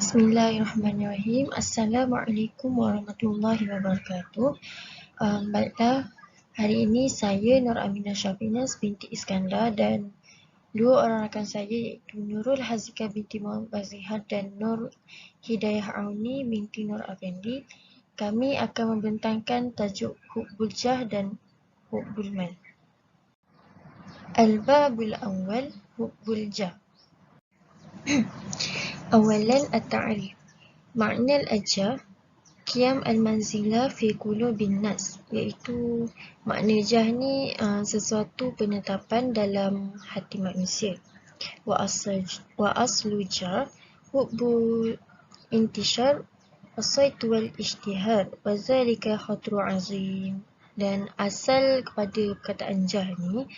Bismillahirrahmanirrahim. Assalamualaikum warahmatullahi wabarakatuh. Baiklah, hari ini saya Nur Aminah Syafinas binti Iskandar dan dua orang rakan saya iaitu Nurul Hazika binti Muhammad Bazihar dan Nur Hidayah Auni binti Nur Afendi. Kami akan membentangkan tajuk Hubbul Jah dan Hubbul Mal. Al-Babul Awwal, Hubbul Jah. Awalan at-ta'rif. Makna al-jah qiyam al-manzilah fi qulubin nas, iaitu makna jah ni sesuatu penetapan dalam hati manusia. Wa aslu jah hubbul intishar wasaitu wal ishtihar wa zalika khatru azim. Dan asal kepada perkataan jah ni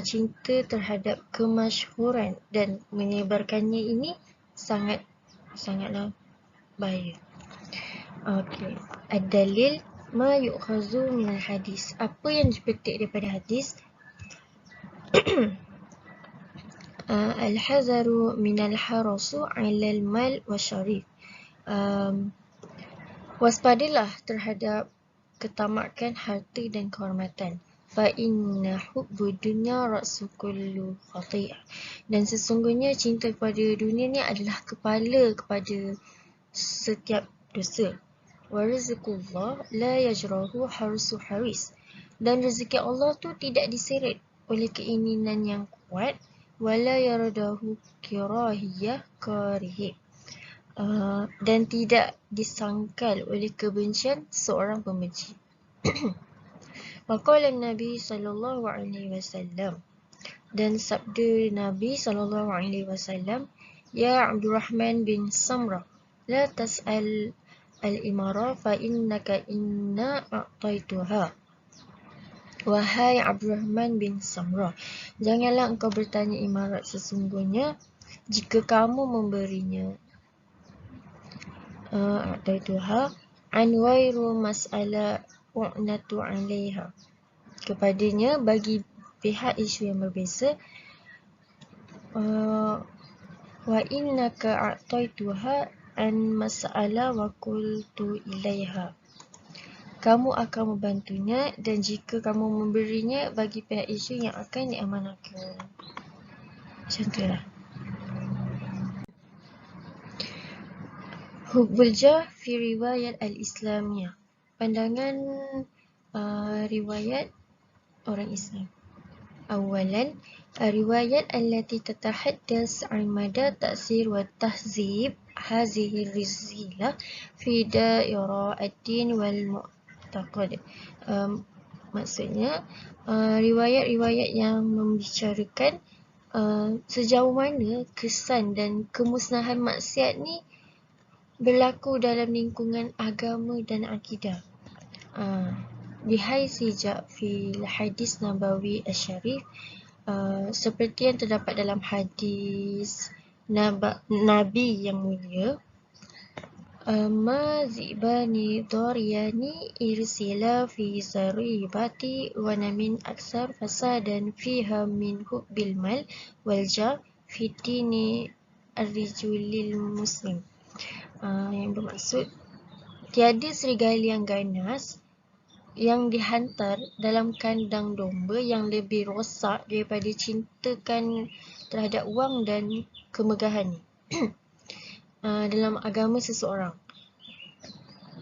cinta terhadap kemasyhuran dan menyebarkannya ini sangatlah bahaya. Okey. Ad-dalil ma yu'khazu min al-hadis. Apa yang dipetik daripada hadis? Al-hazaru min al-harasu 'ala al-mal wa syarif. Waspadalah terhadap ketamakan harta dan kehormatan. Fa inna hubbud dunya ra'su kullu khati'ah. Dan sesungguhnya cinta kepada dunia ni adalah kepala kepada setiap dosa. Wa rizqullah la yajrahu harsu haris. Dan rezeki Allah tu tidak diseret oleh keinginan yang kuat, wala yaradahu kirahiyah karih. Dan tidak disangkal oleh kebencian seorang pembenci. Waqala Nabi sallallahu alaihi wasallam, dan sabda Nabi sallallahu alaihi wasallam, ya Abdurrahman bin Samrah, la tas'al al-imara fa innaka inna a'taituha. Wahai Abdurrahman bin Samrah, janganlah engkau bertanya imarat, sesungguhnya jika kamu memberinya a'taituha an wairu mas'ala u'natu 'alaiha, kepadanya bagi pihak isu yang berbeza. Wa innaka a'taituha an mas'ala wa qultu ilaiha, kamu akan membantunya, dan jika kamu memberinya bagi pihak isu yang akan diamanahkan. Macam itulah. Hubbul jah fi riwayat al-Islamiyah. Pandangan riwayat orang Islam. Awalan, riwayat allati tatahaddas an mada ta'sir wa tahzib hazihi rizzilah fi dairah ad-din wal mu'taqad. Maksudnya riwayat-riwayat yang membicarakan sejauh mana kesan dan kemusnahan maksiat ni berlaku dalam lingkungan agama dan akidah. Bihai sijak fil hadis Nabawi Asy-Syarif, seperti yang terdapat dalam hadis Nabi yang mulia, ma zibani dariyani irsila fi zaribati wa namin aksar fasadan fiha min hubbil mal wal jah fi dini ar-rijulil muslim. Yang bermaksud, tiada serigala yang ganas yang dihantar dalam kandang domba yang lebih rosak daripada cintakan terhadap wang dan kemegahan dalam agama seseorang.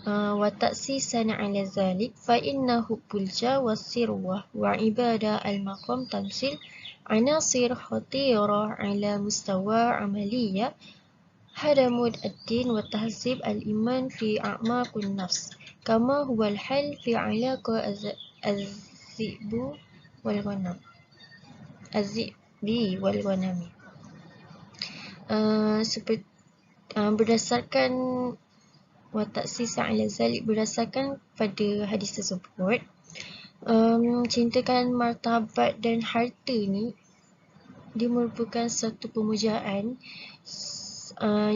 Wa ta'sisan 'ala zalik fa inna hubbul jah was-sirwah wa ibadah al-maqam tamsil anasir khatirah 'ala mustawa amaliyah hadamud ad-din wa tahzib al-iman fi a'maqun nafs, kama huwa al-hal fi 'alaqa az-zibu wal ghanam. Az-zibi wal ghanami. Berdasarkan wa ta'sis 'ala zalik, berdasarkan pada hadis tersebut, cintakan martabat dan harta ni dia merupakan satu pemujaan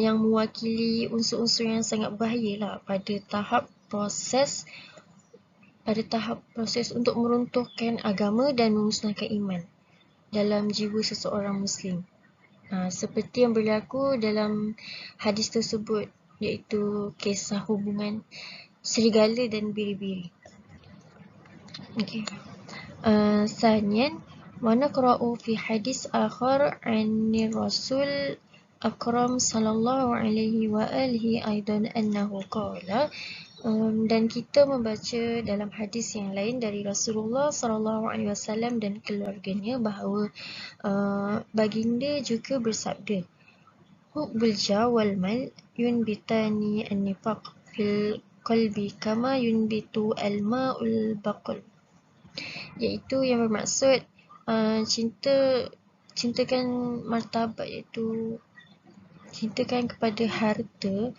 yang mewakili unsur-unsur yang sangat bahayalah pada tahap proses untuk meruntuhkan agama dan memusnahkan iman dalam jiwa seseorang Muslim. Seperti yang berlaku dalam hadis tersebut, iaitu kisah hubungan serigala dan biri-biri. Okay. ثانيا ونقرأ في حديث آخر عن الرسول أكرم صلى الله عليه وآله أيضا أنه قال dan kita membaca dalam hadis yang lain dari Rasulullah SAW dan keluarganya bahawa baginda juga bersabda, Hubbul jah wal mal yunbitani an-nifaq fil qalbi kama yunbitu al-ma'ul baqal, iaitu yang bermaksud cintakan martabat, iaitu cintakan kepada harta,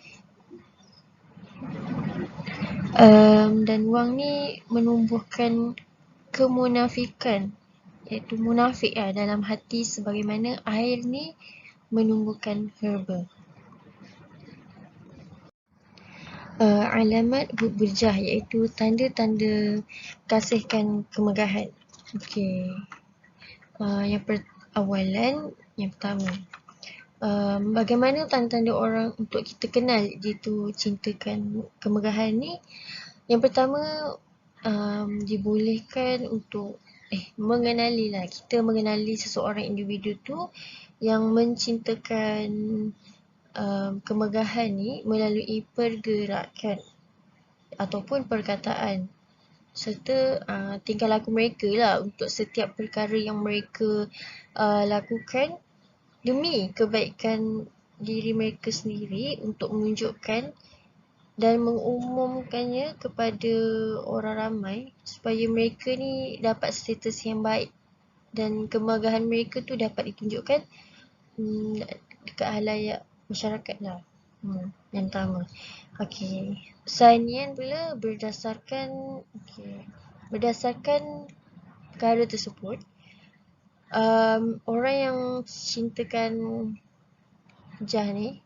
dan wang ni menumbuhkan kemunafikan, iaitu munafik dalam hati sebagaimana air ni menumbuhkan herba. Alamat hubbul jah, iaitu tanda-tanda kasihkan kemegahan. Okey. Yang pertama, bagaimana tanda-tanda orang untuk kita kenal dia tu cintakan kemegahan ni? Yang pertama, dibolehkan untuk mengenalilah, kita mengenali seseorang individu tu yang mencintakan kemegahan ni melalui pergerakan ataupun perkataan serta tingkah laku mereka lah untuk setiap perkara yang mereka lakukan demi kebaikan diri mereka sendiri, untuk menunjukkan dan mengumumkannya kepada orang ramai supaya mereka ni dapat status yang baik dan kemegahan mereka tu dapat ditunjukkan dekat halayak masyarakat lah. Yang pertama. Okey. Sanian pula berdasarkan perkara tersebut, orang yang cintakan jah ni,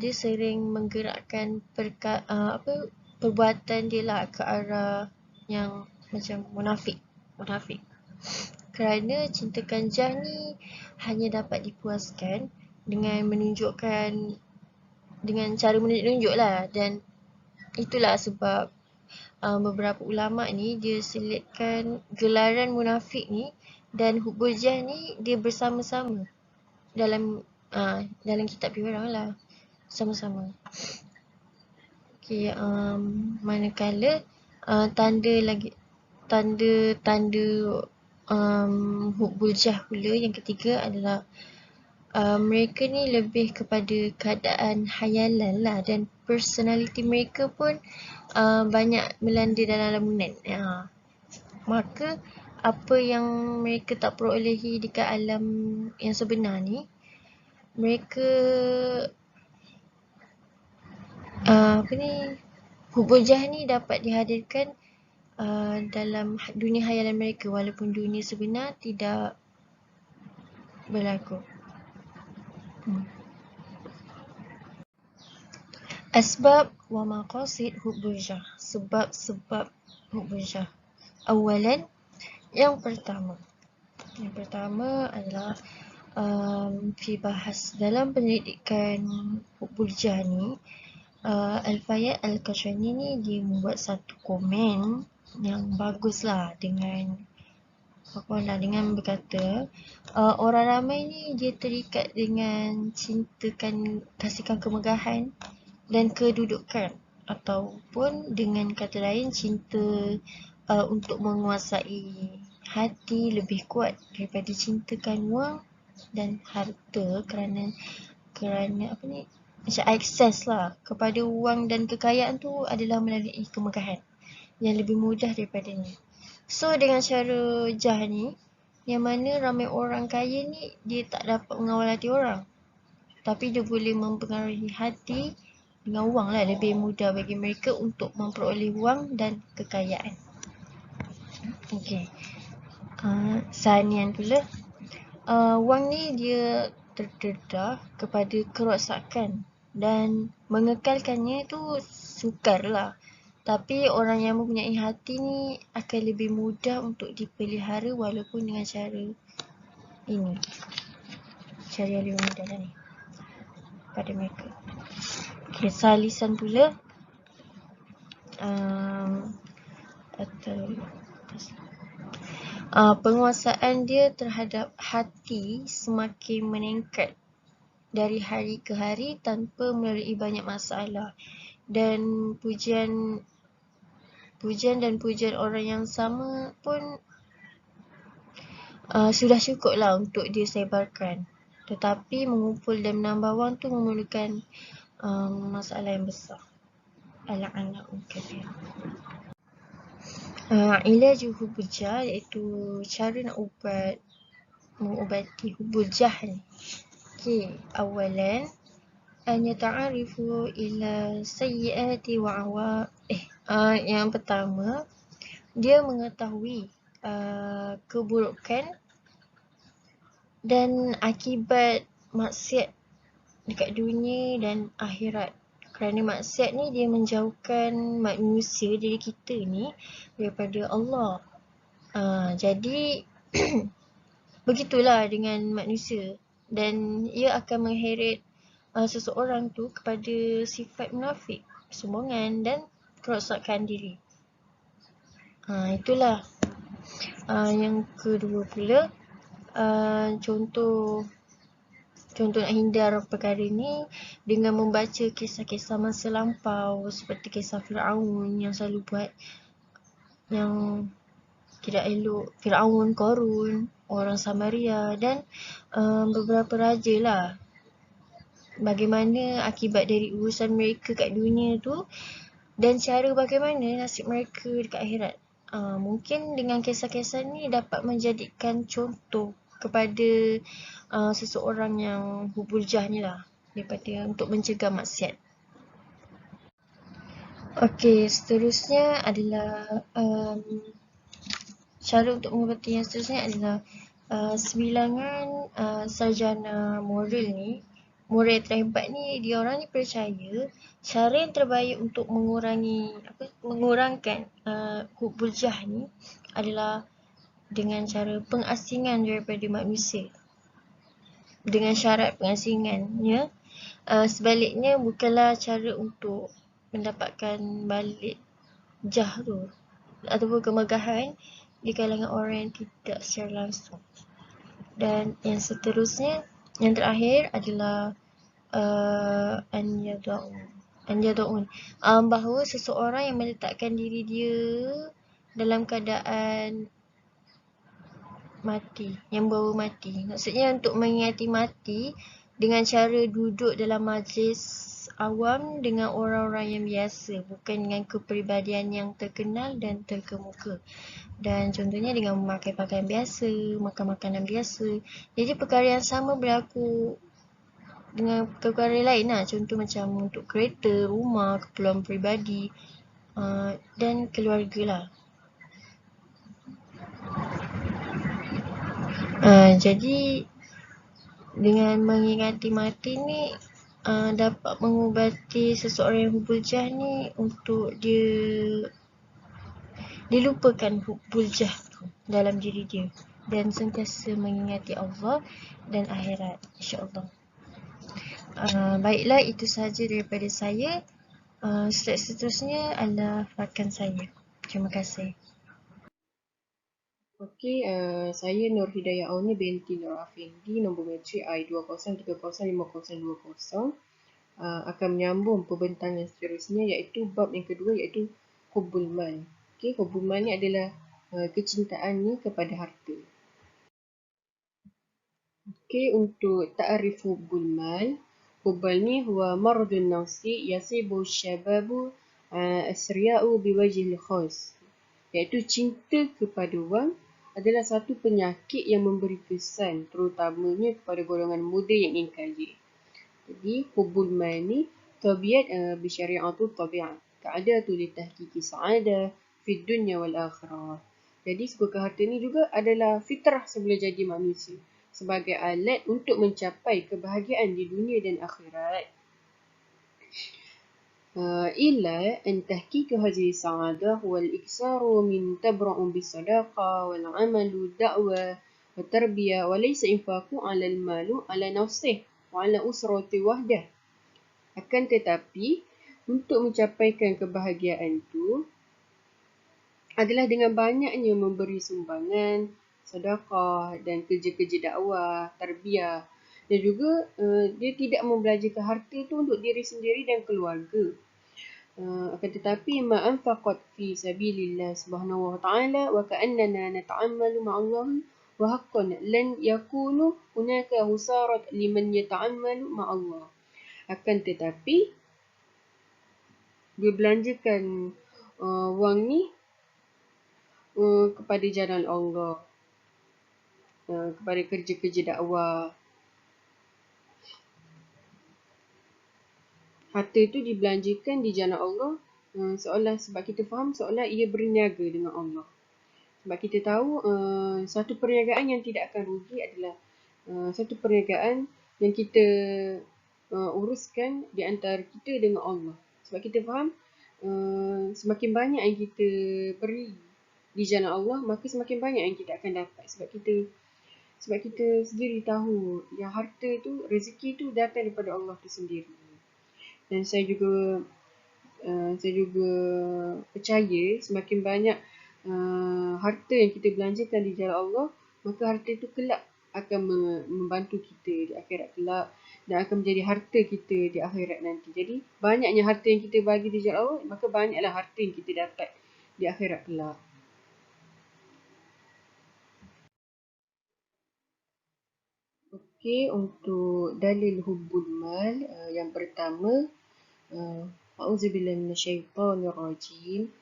dia sering menggerakkan perbuatan dia lah ke arah yang macam munafik. Kerana cintakan jah ni hanya dapat dipuaskan dengan menunjukkan, dengan cara menunjuk lah, dan itulah sebab beberapa ulama ni dia selitkan gelaran munafik ni dan hubbul jah ni dia bersama-sama dalam kitab diorang lah, sama-sama. Okey, manakala tanda hubbul jah pula yang ketiga adalah mereka ni lebih kepada keadaan hayalan lah, dan personality mereka pun banyak melanda dalam lamunan. Maka apa yang mereka tak perolehi dekat alam yang sebenar ni, mereka hubbul jah ni dapat dihadirkan dalam dunia hayalan mereka, walaupun dunia sebenar tidak berlaku. Asbab wa maqasid hubbul jah, sebab-sebab hubbul jah. Awalan, yang pertama adalah bahas dalam penyelidikan hubbul jah ni, Al-Fayyad Al-Kashani ni dia membuat satu komen yang bagus lah dengan berkata, orang ramai ni dia terikat dengan kasihkan kemegahan dan kedudukan, ataupun dengan kata lain cinta untuk menguasai hati lebih kuat daripada cintakan wang dan harta, kerana macam akses lah kepada wang dan kekayaan tu adalah melalui kemegahan yang lebih mudah daripadanya. So dengan cara jah ni, yang mana ramai orang kaya ni dia tak dapat mengawal hati orang, tapi dia boleh mempengaruhi hati dengan wang lah, lebih mudah bagi mereka untuk memperoleh wang dan kekayaan. Okey. Sanian pula, wang ni dia terdedah kepada kerosakan dan mengekalkannya tu sukar lah. Tapi orang yang mempunyai hati ni akan lebih mudah untuk dipelihara walaupun dengan cara ini. cari yang lebih mudah ni pada mereka. Okay, salisan pula penguasaan dia terhadap hati semakin meningkat dari hari ke hari tanpa melalui banyak masalah, dan pujian dan pujian orang yang sama pun sudah cukup lah untuk dia sebarkan. Tetapi mengumpul dan menambah wang tu memerlukan masalah yang besar. Al-ana'u kabir. Ilaj hubul jah, iaitu cara nak mengubati hubul jah ni. Okay, awalan an yata'arifu ila sayyiati wa yang pertama, dia mengetahui keburukan dan akibat maksiat dekat dunia dan akhirat. Kerana maksiat ni dia menjauhkan manusia, diri kita ni, daripada Allah. Jadi begitulah dengan manusia, dan ia akan mengheret seseorang tu kepada sifat munafik, kesombongan dan kerosakan diri. Itulah. Yang kedua pula, contoh nak hindar perkara ni dengan membaca kisah-kisah masa lampau seperti kisah Firaun yang selalu buat yang tidak elok, Firaun, Qarun, orang Samaria dan beberapa raja lah. Bagaimana akibat dari urusan mereka kat dunia tu dan cara bagaimana nasib mereka dekat akhirat. Mungkin dengan kisah-kisah ni dapat menjadikan contoh kepada seseorang yang hubul jah ni lah, daripada untuk mencegah maksiat. Okey, seterusnya adalah cara untuk mengubati yang seterusnya adalah sebilangan sarjana moral ni, moral terhebat ni, dia orang ni percaya cara yang terbaik untuk mengurangkan hubul jah ni adalah dengan cara pengasingan daripada manusia. Dengan syarat pengasingannya, sebaliknya bukanlah cara untuk mendapatkan balik jah tu ataupun kemegahan di kalangan orang yang tidak secara langsung. Dan yang seterusnya, yang terakhir adalah an yada'un, bahawa seseorang yang meletakkan diri dia dalam keadaan mati, yang baru mati. Maksudnya untuk mengingati mati dengan cara duduk dalam majlis awam dengan orang-orang yang biasa, bukan dengan kepribadian yang terkenal dan terkemuka. Dan contohnya dengan memakai pakaian biasa, makan makanan biasa. Jadi perkara yang sama berlaku dengan perkara lain lah. Contoh macam untuk kereta, rumah, keperluan peribadi dan keluarga lah. Jadi dengan mengingati mati ni dapat mengubati seseorang yang hubul jah ni untuk dia dilupakan hubul jah tu dalam diri dia dan sentiasa mengingati Allah dan akhirat, insya-Allah. Baiklah, itu sahaja daripada saya. Slide seterusnya adalah rakan saya. Terima kasih. Okey, saya Nur Hidayah Auni binti Nur Afindi, nombor matrik I20305020, akan menyambung pembentangan seterusnya, iaitu bab yang kedua, iaitu hubul mal. Okey, hubul mal ni adalah kecintaannya kepada harta. Okey, untuk ta'rif hubul mal, hubul ni huwa maradun nafsi yasibu syababu asriya'u biwajhil khas, iaitu cinta kepada wang adalah satu penyakit yang memberi kesan terutamanya kepada golongan muda yang ingin kaya. Jadi hubul mal ni tabiat bisyari'atu tabi'ah ka'adatu litahqiqi sa'adah fid dunya wal akhirah. Jadi suka harta ni juga adalah fitrah sebelum jadi manusia, sebagai alat untuk mencapai kebahagiaan di dunia dan akhirat. إلا أن تحقيق هذه السعادة هو الإكثار من تبرع بالصدقة والعمل والدعوة والتربية وليس إنفاق على المال على نفسه وعلى أسرة وحده. Akan tetapi, untuk mencapaikan kebahagiaan itu adalah dengan banyaknya memberi sumbangan, sedekah dan kerja-kerja dakwah, tarbiyah. Dan juga dia tidak membelanjakan harta itu untuk diri sendiri dan keluarga. Akan tetapi ma anfaqat fi sabilillah subhanahu wa ta'ala wa ka'annana nata'ammalu ma'allahi wa haqqan lan yakunu hunaka husarat liman yata'ammalu ma'allah. Akan tetapi dia belanjakan wang ni kepada jalan Allah, kepada kerja-kerja dakwah. Harta itu dibelanjakan di jalan Allah seolah, sebab kita faham seolah ia berniaga dengan Allah. Sebab kita tahu satu perniagaan yang tidak akan rugi adalah satu perniagaan yang kita uruskan di antara kita dengan Allah. Sebab kita faham semakin banyak yang kita beri di jalan Allah, maka semakin banyak yang kita akan dapat. Sebab kita sendiri tahu yang harta itu, rezeki itu datang daripada Allah itu sendiri. Dan saya juga percaya semakin banyak harta yang kita belanjakan di jalan Allah, maka harta itu kelak akan membantu kita di akhirat kelak dan akan menjadi harta kita di akhirat nanti. Jadi banyaknya harta yang kita bagi di jalan Allah, maka banyaklah harta yang kita dapat di akhirat kelak. Okey, untuk dalil hubbul mal yang pertama, a'udzubillahi minasyaitonirrajim.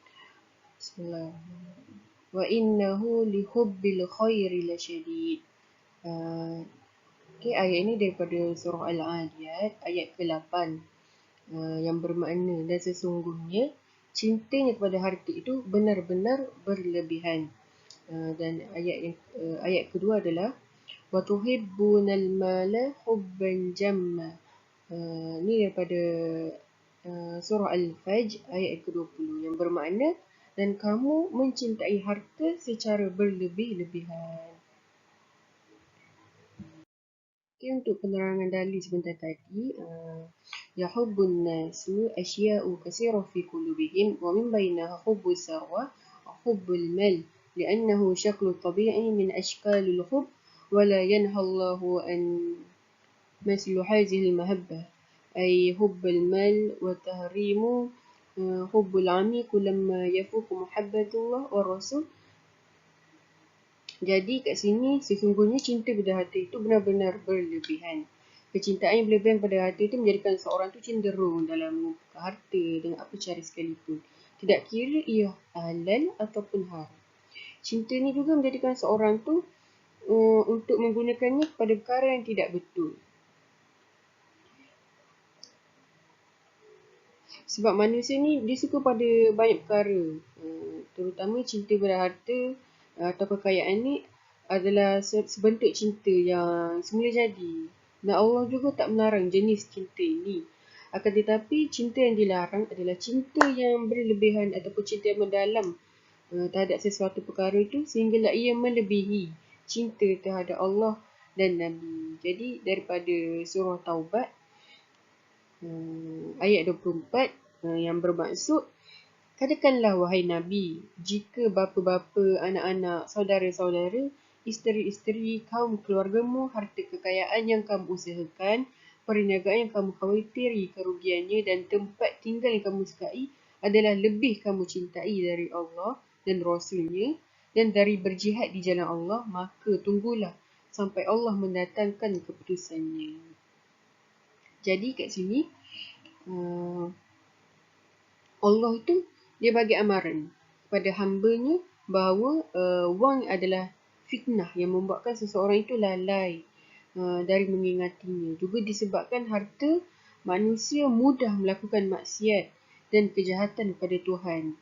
Bismillahirrahmanirrahim. Wa innahu lihubbil khairi lasyadid. Okey, ayat ini daripada surah Al-Adiyat ayat ke-8 yang bermakna dan sesungguhnya cintanya kepada harta itu benar-benar berlebihan. Dan ayat kedua adalah wa tuhibbunal mala hubban jamma. Ni daripada surah Al-Fajr ayat ke-20 yang bermakna dan kamu mencintai harta secara berlebih-lebihan. Okay, untuk penerangan dalil sebentar tadi, yahubbun nasu asya'u katsira fi qulubihim wa min bainaha hubbus sarwa wa hubbul mal li'annahu syaklu tabi'i min ashkalil hubb wa la yanha Allahu an مثل هذه المحبة أي حب المال وتحريم حب العميق لما يفوق محبة الله والرسول. Jadi kat sini sesungguhnya cinta pada harta itu benar-benar berlebihan. Kecintaan yang berlebihan pada harta itu menjadikan seorang itu cenderung dalam mengumpulkan harta dengan apa cara sekalipun, tidak kira ia halal ataupun haram. Cinta ni juga menjadikan seorang tu untuk menggunakannya kepada perkara yang tidak betul. Sebab manusia ni dia suka pada banyak perkara, terutama cinta pada harta atau kekayaan ni adalah sebentuk cinta yang semula jadi. Dan Allah juga tak melarang jenis cinta ini. Akan tetapi cinta yang dilarang adalah cinta yang berlebihan ataupun cinta yang mendalam terhadap sesuatu perkara itu sehinggalah ia melebihi cinta terhadap Allah dan Nabi. Jadi daripada surah Taubat ayat 24 yang bermaksud, katakanlah wahai Nabi, jika bapa-bapa, anak-anak, saudara-saudara, isteri-isteri, kaum keluargamu, harta kekayaan yang kamu usahakan, perniagaan yang kamu khawatiri kerugiannya dan tempat tinggal yang kamu sukai adalah lebih kamu cintai dari Allah dan Rasulnya dan dari berjihad di jalan Allah, maka tunggulah sampai Allah mendatangkan keputusannya. Jadi kat sini Allah itu dia bagi amaran kepada hambanya bahawa wang adalah fitnah yang membuatkan seseorang itu lalai dari mengingatinya. Juga disebabkan harta manusia mudah melakukan maksiat dan kejahatan kepada Tuhan.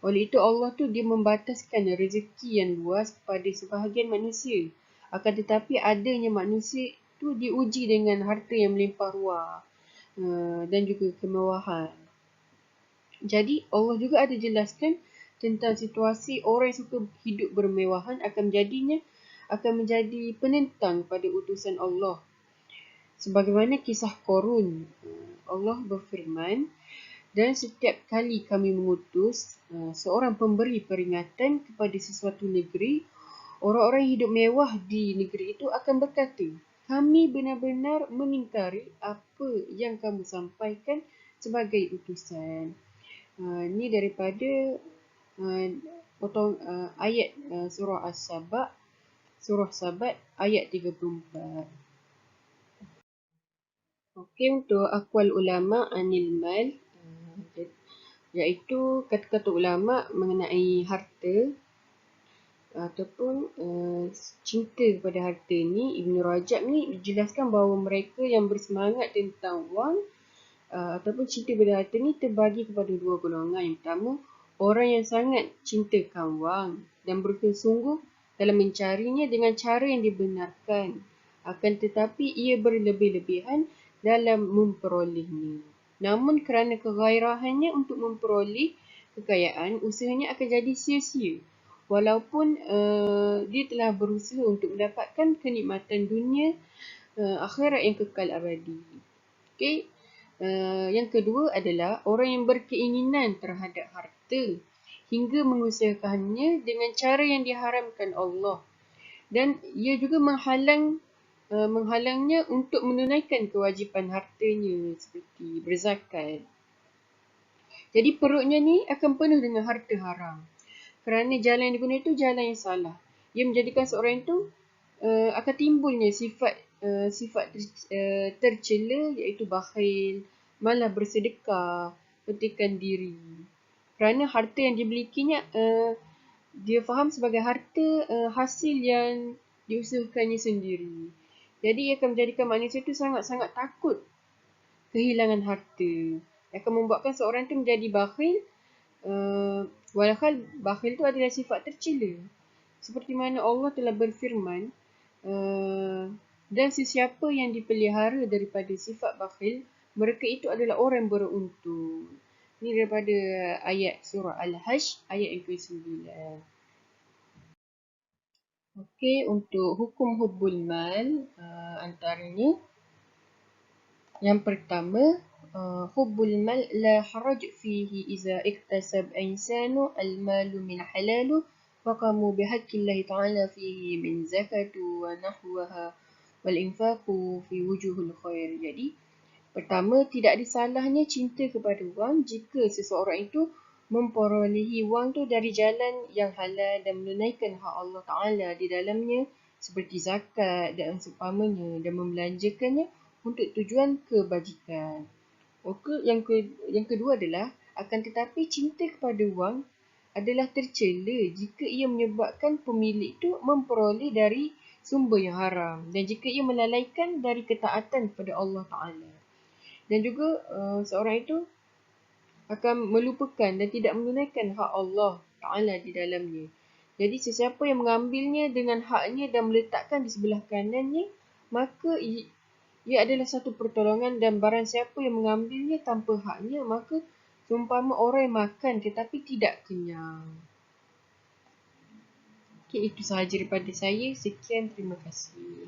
Oleh itu Allah tu dia membataskan rezeki yang luas kepada sebahagian manusia. Akan tetapi adanya manusia tu diuji dengan harta yang melimpah ruah dan juga kemewahan. Jadi Allah juga ada jelaskan tentang situasi orang yang suka hidup bermewahan akan jadinya akan menjadi penentang pada utusan Allah. Sebagaimana kisah Qarun, Allah berfirman, dan setiap kali kami mengutus seorang pemberi peringatan kepada sesuatu negeri, orang-orang yang hidup mewah di negeri itu akan berkata, kami benar-benar mengingkari apa yang kamu sampaikan sebagai utusan. Ini daripada ayat surah As-Saba, surah Sabat ayat 34. Okey, untuk aqwal ulama anil mal, iaitu kata-kata ulama mengenai harta ataupun cinta kepada harta ni. Ibn Rajab ni dijelaskan bahawa mereka yang bersemangat tentang wang ataupun cinta kepada harta ni terbagi kepada dua golongan. Yang pertama, orang yang sangat cintakan wang dan bersungguh dalam mencarinya dengan cara yang dibenarkan, akan tetapi ia berlebih-lebihan dalam memperolehnya. Namun kerana kegairahannya untuk memperoleh kekayaan, usahanya akan jadi sia-sia walaupun dia telah berusaha untuk mendapatkan kenikmatan dunia akhirat yang kekal abadi. Okey. Yang kedua adalah orang yang berkeinginan terhadap harta hingga mengusahakannya dengan cara yang diharamkan Allah, dan ia juga menghalangnya untuk menunaikan kewajipan hartanya seperti berzakat. Jadi perutnya ni akan penuh dengan harta haram kerana jalan yang digunakan itu jalan yang salah. Ia menjadikan seorang itu akan timbulnya sifat tercela, iaitu bakhil, malah bersedekah, petikan diri. Kerana harta yang dimilikinya dia faham sebagai harta hasil yang diusahakannya sendiri. Jadi ia akan menjadikan manusia itu sangat-sangat takut kehilangan harta. Ia akan membuatkan seorang itu menjadi bakhil, walhal bakhil itu adalah sifat tercela. Seperti mana Allah telah berfirman, dan sesiapa yang dipelihara daripada sifat bakhil, mereka itu adalah orang yang beruntung. Ini daripada ayat surah Al-Hajj ayat yang ke-9. Okey, untuk hukum hubbul mal antaranya, yang pertama, hubbul mal la haraj fihi iza iktasab insanu al-malu min halalu faqamu bihaqqillahi ta'ala fihi min zakatu wa nahwaha wal infaqu fi wujuhul khair. Jadi, pertama, tidak ada salahnya cinta kepada wang jika seseorang itu memperolehi wang tu dari jalan yang halal dan menunaikan hak Allah Ta'ala di dalamnya seperti zakat dan seumpamanya, dan membelanjakannya untuk tujuan kebajikan. Yang kedua adalah, akan tetapi cinta kepada wang adalah tercela jika ia menyebabkan pemilik itu memperoleh dari sumber yang haram dan jika ia melalaikan dari ketaatan kepada Allah Ta'ala. Dan juga seorang itu akan melupakan dan tidak menunaikan hak Allah Ta'ala di dalamnya. Jadi sesiapa yang mengambilnya dengan haknya dan meletakkan di sebelah kanannya, maka ia adalah satu pertolongan, dan barang siapa yang mengambilnya tanpa haknya, maka seumpama orang yang makan tetapi tidak kenyang. Okey, itu sahaja daripada saya. Sekian, terima kasih.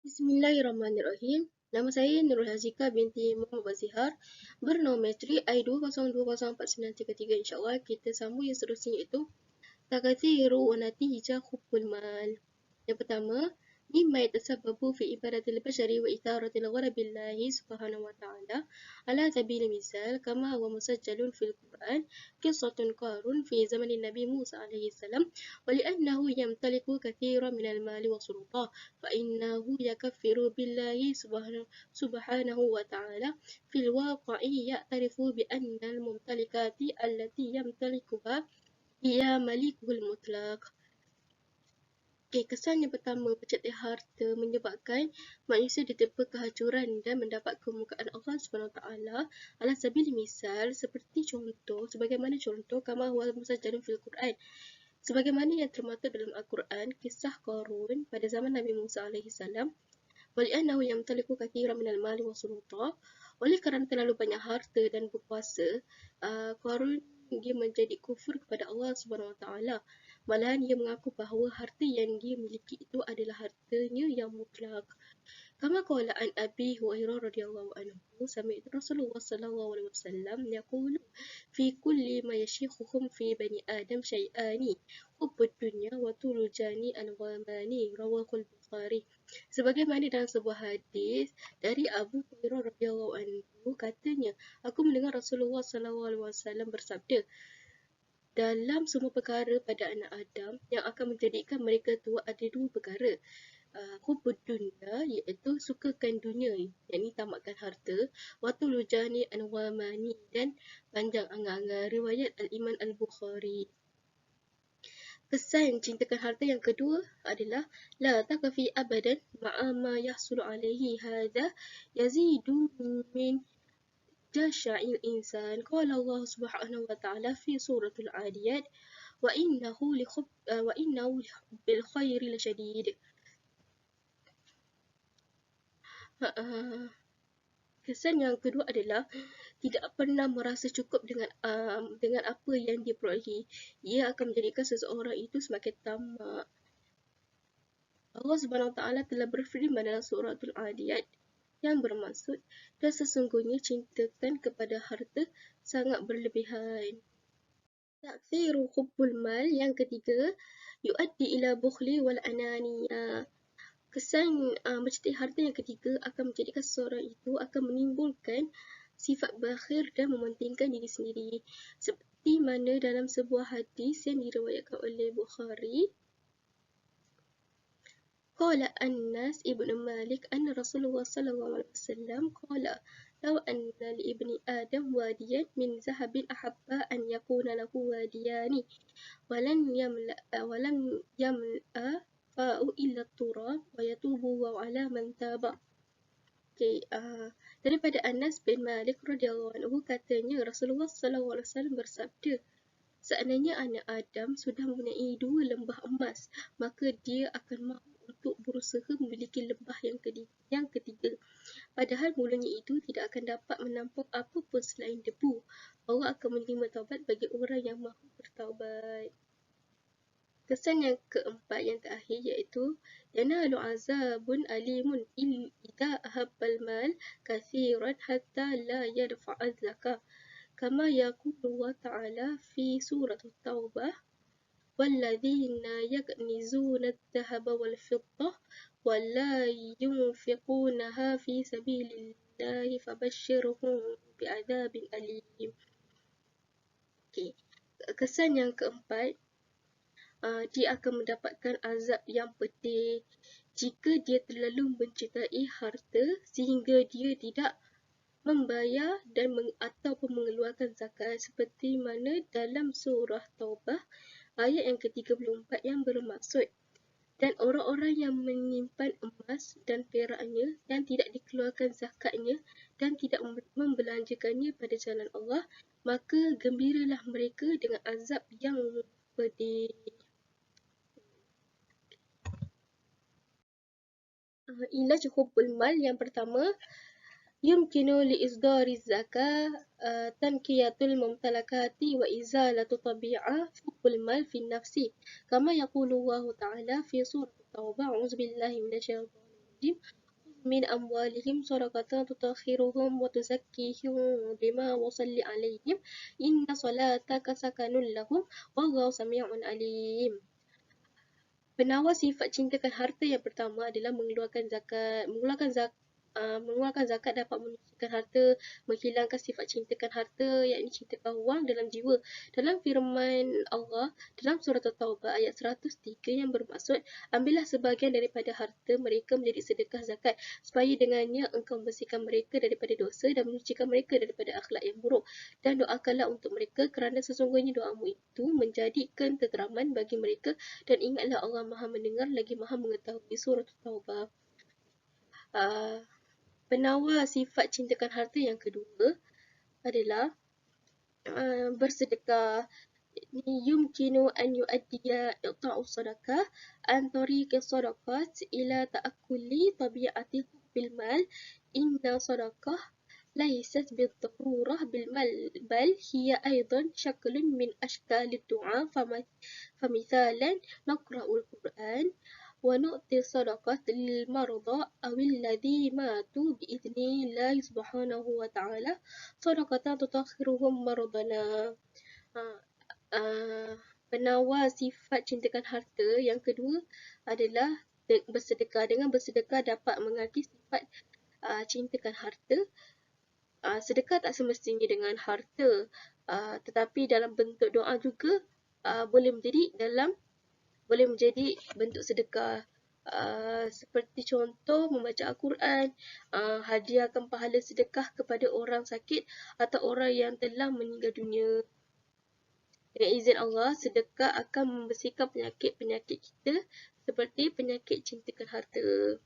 Bismillahirrahmanirrahim. Nama saya Nurul Hazika binti Muhammad Bazihar, bernometri I2020493. InsyaAllah kita sambung yang seterusnya, iaitu takathiru wa natija hubbul mal. Yang pertama, mimma yatasabbabu fi ibadatil bashari wa itharatil gharabillahi subhanahu wa ta'ala ala sabili misal kama huwa musajjalun fil Quran qissatun qarun fi zamanin Nabi Musa alaihi salam wa li'annahu yamtaliku kathiran minal mali wa sultah fa innahu yakaffiru billahi subhanahu wa ta'ala fil waqi'i ya'tarifu bi anna al-mumtalikati allati yamtalikuha hiya malikuhul mutlaq. Okay, kesan yang pertama, bercakap harta menyebabkan manusia ditimpa kehancuran dan mendapat kemurkaan Allah SWT. Ala sabil misal, seperti contoh, sebagaimana contoh, kama huwa musajjalun fil Quran. Sebagaimana yang termaktub dalam Al-Quran, kisah Qarun pada zaman Nabi Musa AS. Wali'annahu yamtaliku kathiran minal mali wa sultah. Oleh kerana terlalu banyak harta dan berkuasa, Qarun dia menjadi kufur kepada Allah SWT. Malahan ia mengaku bahawa harta yang dia miliki itu adalah hartanya yang mutlak. Kama qala an Abi Hurairah radhiyallahu anhu sami'tu Rasulullah sallallahu alaihi wasallam yaqulu fi kulli ma yashikhuhum fi bani Adam syai'ani hubbud dunya wa tulul jani al-ghamani rawahul Bukhari. Sebagaimana dalam sebuah hadis dari Abu Hurairah radhiyallahu anhu katanya, aku mendengar Rasulullah sallallahu alaihi wasallam bersabda, dalam semua perkara pada anak Adam yang akan menjadikan mereka tua ada dua perkara. Hubbud dunya iaitu sukakan dunia, yakni tamatkan harta, watul jani anwamani dan panjang angan-angan. Riwayat Al-Imam Al-Bukhari. Kesan cintakan harta yang kedua adalah la takafi abadan ma'a ma yahsulu alaihi hadha yazidu min jasha'il insan. Qala Allah Subhanahu wa ta'ala fi suratul Adiyat wa innahu bil khairi lasyadid. Kesan yang kedua adalah tidak pernah merasa cukup dengan apa yang dia perolehi. Ia akan menjadikan seseorang itu semakin tamak. Allah Subhanahu Wa Taala telah berfirman dalam suratul Adiyat yang bermaksud, dan sesungguhnya cintakan kepada harta sangat berlebihan. Takthiru hubbul mal yang ketiga yuaddi ila bukhli wal ananiyah. Kesan mencintai harta yang ketiga akan menjadikan seseorang itu akan menimbulkan sifat bakhil dan mementingkan diri sendiri. Seperti mana dalam sebuah hadis yang diriwayatkan oleh Bukhari, qala Anas ibn Malik anna Rasulullah sallallahu alaihi wasallam qala law anna li ibni Adam wadiyan min zahabin ahabba an yakuna lahu wadiyani walam yamla fa'u illa turab wa yatubu wa ala man taba. Daripada Anas bin Malik radhiyallahu anhu katanya Rasulullah sallallahu alaihi wasallam bersabda, seandainya anak Adam sudah mempunyai 2 lembah emas, maka dia akan mahu untuk berusaha memiliki lembah yang ketiga. Padahal mulanya itu tidak akan dapat menampung apa pun selain debu. Allah akan menerima taubat bagi orang yang mahu bertaubat. Kesan yang keempat yang terakhir iaitu yanalu azabun alimun idza ahabbal mal kathiran hatta la yadfa'a zakah. Kama yaqulu Allah Ta'ala fi surat At-Taubah والذين يكنزون الذهب والفضة ولا ينفقونها في سبيل الله فبشرهم بعذاب أليم. Kesan yang keempat, dia akan mendapatkan azab yang pedih jika dia terlalu mencintai harta sehingga dia tidak membayar dan ataupun mengeluarkan zakat, seperti mana dalam surah Taubah ayat yang ke-34 yang bermaksud, dan orang-orang yang menyimpan emas dan peraknya dan tidak dikeluarkan zakatnya dan tidak membelanjakannya pada jalan Allah, maka gembiralah mereka dengan azab yang pedih. Ilaj hubbul mal yang pertama, yumkinu liisdari zakah tankiyatul mumtalakati wa izalatu tabi'ah hubbul mal fi nafsi kama yaqulu Allah Ta'ala fi surah At-Taubah a'udzu billahi minasyaitonir rajim min amwalihim sadaqatan tutahhiruhum wa tuzakkihim bima wa salli alaihim inna salataka sakanun lahum wallahu sami'un alim. Penawar sifat cintakan harta yang pertama adalah mengeluarkan zakat. Mengeluarkan zakat dapat menyucikan harta, menghilangkan sifat cintakan harta, yakni cintakan wang dalam jiwa. Dalam firman Allah dalam surah At-Taubah ayat 103 yang bermaksud, ambillah sebahagian daripada harta mereka menjadi sedekah zakat, supaya dengannya engkau membersihkan mereka daripada dosa dan menyucikan mereka daripada akhlak yang buruk. Dan doakanlah untuk mereka kerana sesungguhnya doamu itu menjadikan keteraman bagi mereka, dan ingatlah Allah Maha mendengar lagi Maha mengetahui. Surah At-Taubah. Penawar sifat cintakan harta yang kedua adalah bersedekah. Yumkinu an yuaddiya i'ta'u sadaqah an tariqi sadaqat ila ta'akkuli tabi'ati bil mal. Inna sadaqah ليست بالضرورة بالمال، بل هي أيضا شكل من أشكال الدعاء. فمثالا نقرأ القرآن ونؤتي الصدقة للمرضى أو الذين ماتوا بإذن الله سبحانه وتعالى صدقة تطهرهم مرضنا. Penawar sifat cintakan harta yang kedua adalah bersedekah. Dengan bersedekah dapat mengakui sifat cintakan harta. Sedekah tak semestinya dengan harta, tetapi dalam bentuk doa juga boleh menjadi bentuk sedekah. Seperti contoh membaca Al-Quran, hadiahkan pahala sedekah kepada orang sakit atau orang yang telah meninggal dunia. Dengan izin Allah, sedekah akan membersihkan penyakit-penyakit kita seperti penyakit cintakan harta.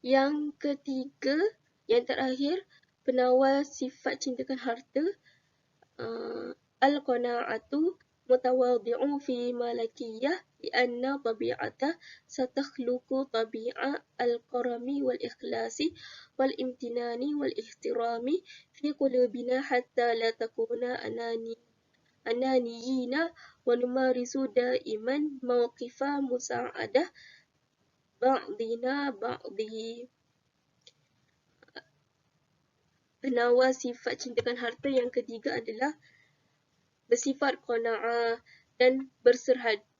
Yang ketiga, yang terakhir, penawar sifat cintakan harta, al-qana'atu mutawadhi'u fi malakiyah lianna tabi'ata satakhluqu tabi'a al-karami wal-ikhlasi wal-imtinani wal-ihtirami fi qulubina hatta la takuna ananiyina wa numarisu da'iman mawqifa musa'adah ba'dina ba'di. Penawar sifat cintakan harta yang ketiga adalah bersifat qana'ah dan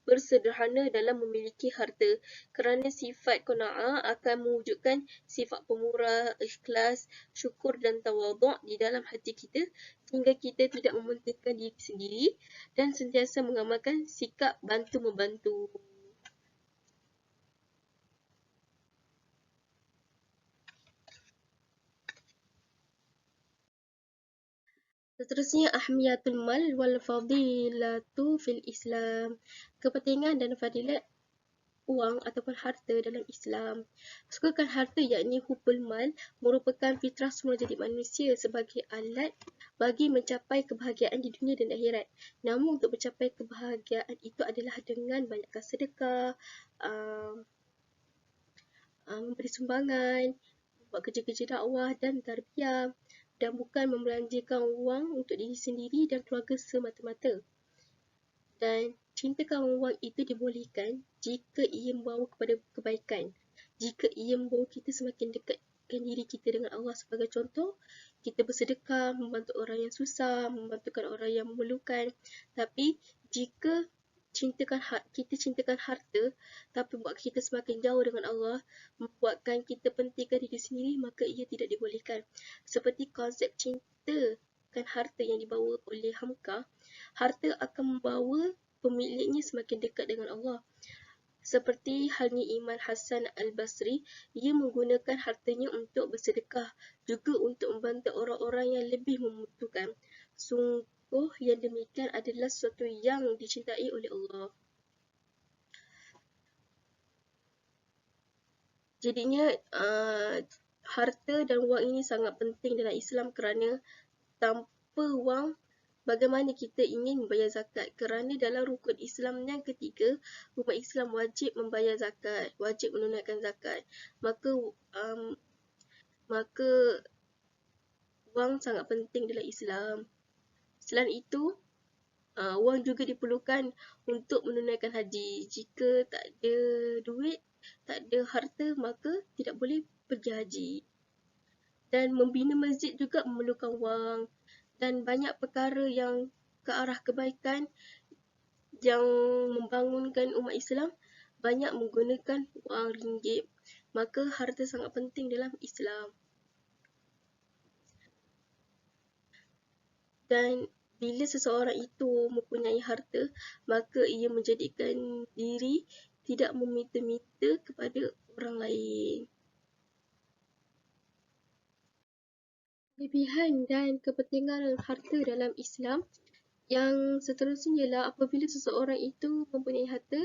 bersederhana dalam memiliki harta, kerana sifat qana'ah akan mewujudkan sifat pemurah, ikhlas, syukur dan tawaduk di dalam hati kita sehingga kita tidak mementingkan diri sendiri dan sentiasa mengamalkan sikap bantu-membantu. Seterusnya, ahmiyatul mal wal fadilatu fil Islam. Kepentingan dan fadilat wang ataupun harta dalam Islam. Sukakan harta yakni hubbul mal merupakan fitrah semula jadi manusia sebagai alat bagi mencapai kebahagiaan di dunia dan akhirat. Namun untuk mencapai kebahagiaan itu adalah dengan banyakkan sedekah, memberi sumbangan, buat kerja-kerja dakwah dan tarbiyah, dan bukan membelanjakan wang untuk diri sendiri dan keluarga semata-mata. Dan cintakan wang itu dibolehkan jika ia membawa kepada kebaikan. Jika ia membawa kita semakin dekatkan diri kita dengan Allah. Sebagai contoh, kita bersedekah, membantu orang yang susah, membantukan orang yang memerlukan. Tapi jika kita cintakan harta tapi buat kita semakin jauh dengan Allah, membuatkan kita pentingkan diri sendiri, maka ia tidak dibolehkan. Seperti konsep cintakan harta yang dibawa oleh Hamka, harta akan membawa pemiliknya semakin dekat dengan Allah. Seperti halnya Imam Hasan Al-Basri, ia menggunakan hartanya untuk bersedekah, juga untuk membantu orang-orang yang lebih membutuhkan. Sungguh yang demikian adalah sesuatu yang dicintai oleh Allah. Jadinya harta dan wang ini sangat penting dalam Islam kerana tanpa wang, bagaimana kita ingin membayar zakat? Kerana dalam rukun Islam yang ketiga, umat Islam wajib membayar zakat, wajib menunaikan zakat. Maka wang sangat penting dalam Islam. Selain itu, wang juga diperlukan untuk menunaikan haji. Jika tak ada duit, tak ada harta, maka tidak boleh pergi haji. Dan membina masjid juga memerlukan wang. Dan banyak perkara yang ke arah kebaikan yang membangunkan umat Islam banyak menggunakan wang ringgit. Maka harta sangat penting dalam Islam. Dan bila seseorang itu mempunyai harta, maka ia menjadikan diri tidak meminta-minta kepada orang lain. Kelebihan dan kepentingan harta dalam Islam yang seterusnya ialah apabila seseorang itu mempunyai harta,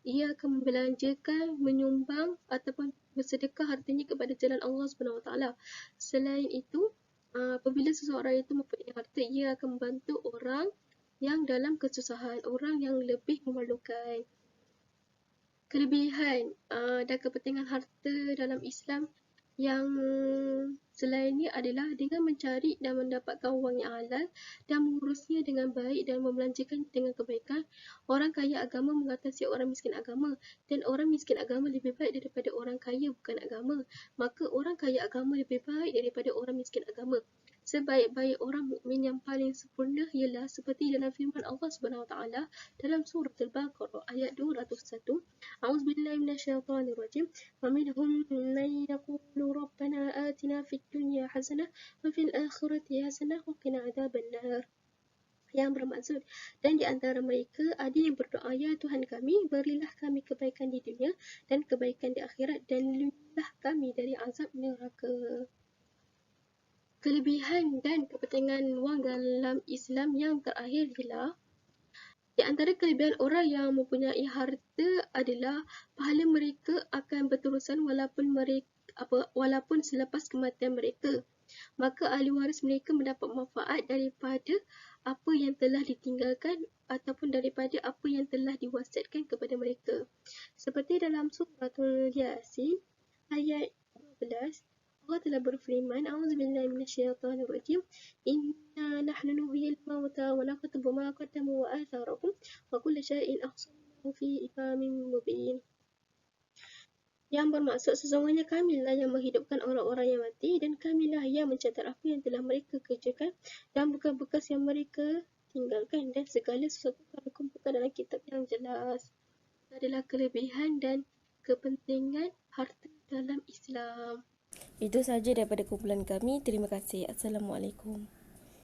ia akan membelanjakan, menyumbang ataupun bersedekah hartanya kepada jalan Allah SWT. Selain itu, apabila seseorang itu mempunyai harta, ia akan membantu orang yang dalam kesusahan, orang yang lebih memerlukan. Kelebihan dan kepentingan harta dalam Islam Yang selainnya adalah dengan mencari dan mendapatkan wang yang halal dan mengurusnya dengan baik dan membelanjakan dengan kebaikan. Orang kaya agama mengatasi orang miskin agama, dan orang miskin agama lebih baik daripada orang kaya bukan agama. Maka orang kaya agama lebih baik daripada orang miskin agama. Sebaik-baik orang mukmin yang paling sempurna ialah seperti dalam firman Allah Subhanahu Wa Taala dalam surah Al-Baqarah ayat 201. A'udzubillahi minasyaitonirrajim. ومنهم من يقول ربنا آتنا في الدنيا حسنة وفي الآخرة حسنة وقنا عذاب النار. Yang bermaksud, dan di antara mereka ada yang berdoa, ya Tuhan kami, berilah kami kebaikan di dunia dan kebaikan di akhirat, dan lindungilah kami dari azab neraka. Kelebihan dan kepentingan wang dalam Islam yang terakhir ialah di antara kelebihan orang yang mempunyai harta adalah pahala mereka akan berterusan walaupun selepas kematian mereka. Maka ahli waris mereka mendapat manfaat daripada apa yang telah ditinggalkan ataupun daripada apa yang telah diwasiatkan kepada mereka. Seperti dalam suratul Yasin ayat 12, Allah telah berfirman, A'udzubillahi minasyaitonirrajim. Inna nahnu nuhyil mauta wa naktubu ma qaddamu wa atharahum wa kulla syai'in ahsaynahu fi imamin mubin. Yang bermaksud, sesungguhnya kamilah yang menghidupkan orang-orang yang mati, dan kamilah yang mencatat apa yang telah mereka kerjakan dan bekas-bekas yang mereka tinggalkan, dan segala sesuatu kami kumpulkan dalam kitab yang jelas. Adalah kelebihan dan kepentingan harta dalam Islam. Itu sahaja daripada kumpulan kami. Terima kasih. Assalamualaikum.